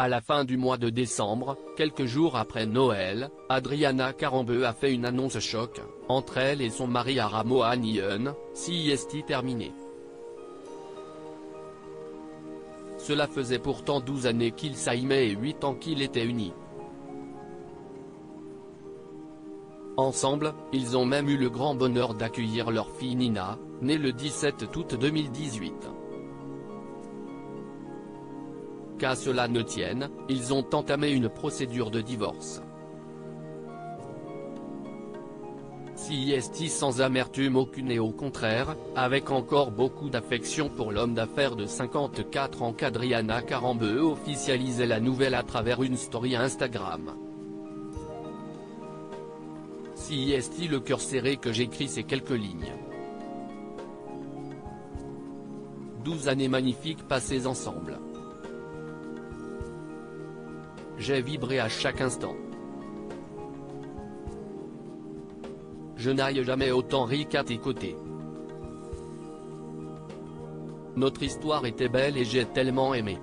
la fin du mois de décembre, quelques jours après Noël, Adriana Karembeu a fait une annonce choc, entre elle et son mari Aram Ohanian, CIST terminé. Cela faisait pourtant 12 années qu'ils s'aimaient et 8 ans qu'ils étaient unis. Ensemble, ils ont même eu le grand bonheur d'accueillir leur fille Nina, née le 17 août 2018. Qu'à cela ne tienne, ils ont entamé une procédure de divorce. CIST sans amertume aucune et au contraire, avec encore beaucoup d'affection pour l'homme d'affaires de 54 ans qu'Adriana Karembeu officialisait la nouvelle à travers une story Instagram. CIST le cœur serré que j'écris ces quelques lignes. 12 années magnifiques passées ensemble. J'ai vibré à chaque instant. Je n'aille jamais autant ri qu'à tes côtés. Notre histoire était belle et j'ai tellement aimé.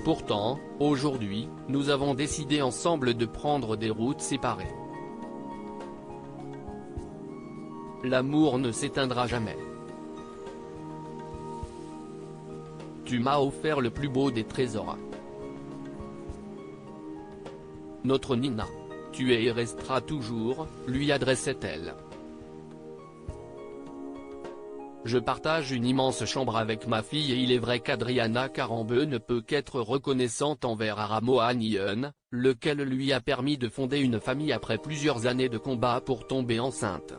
Pourtant, aujourd'hui, nous avons décidé ensemble de prendre des routes séparées. L'amour ne s'éteindra jamais. Tu m'as offert le plus beau des trésors. Notre Nina. Tu es et resteras toujours, lui adressait-elle. Je partage une immense chambre avec ma fille et il est vrai qu'Adriana Karembeu ne peut qu'être reconnaissante envers Aram Ohanian, lequel lui a permis de fonder une famille après plusieurs années de combat pour tomber enceinte.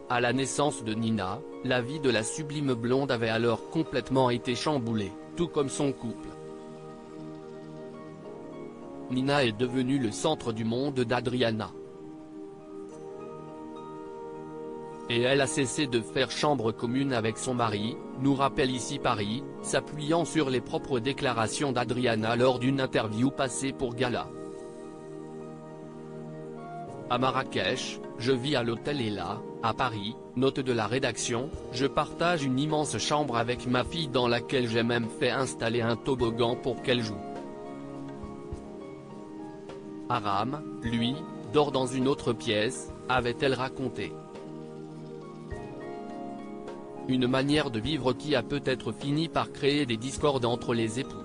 À la naissance de Nina, la vie de la sublime blonde avait alors complètement été chamboulée, tout comme son couple. Nina est devenue le centre du monde d'Adriana. Et elle a cessé de faire chambre commune avec son mari, nous rappelle ici Paris, s'appuyant sur les propres déclarations d'Adriana lors d'une interview passée pour Gala. À Marrakech, je vis à l'hôtel et là, à Paris, note de la rédaction, je partage une immense chambre avec ma fille dans laquelle j'ai même fait installer un toboggan pour qu'elle joue. Aram, lui, dort dans une autre pièce, avait-elle raconté. Une manière de vivre qui a peut-être fini par créer des discordes entre les époux.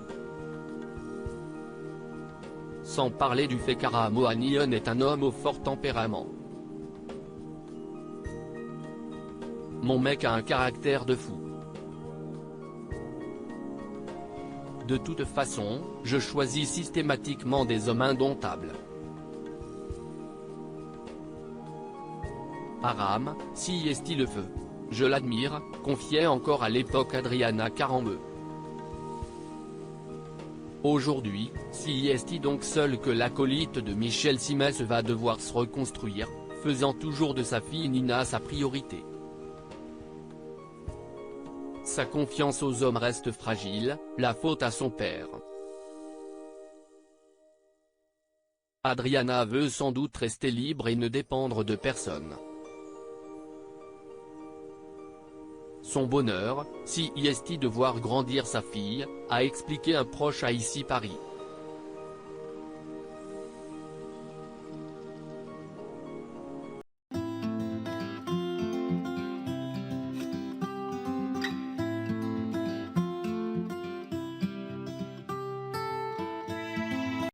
Sans parler du fait qu'Aram Ohanian est un homme au fort tempérament. Mon mec a un caractère de fou. De toute façon, je choisis systématiquement des hommes indomptables. Aram, CIST le feu. Je l'admire, confiait encore à l'époque Adriana Karembeu. Aujourd'hui, CIST donc seul que l'acolyte de Michel Simès va devoir se reconstruire, faisant toujours de sa fille Nina sa priorité. Sa confiance aux hommes reste fragile, la faute à son père. Adriana veut sans doute rester libre et ne dépendre de personne. Son bonheur, CIST de voir grandir sa fille, a expliqué un proche à ici Paris.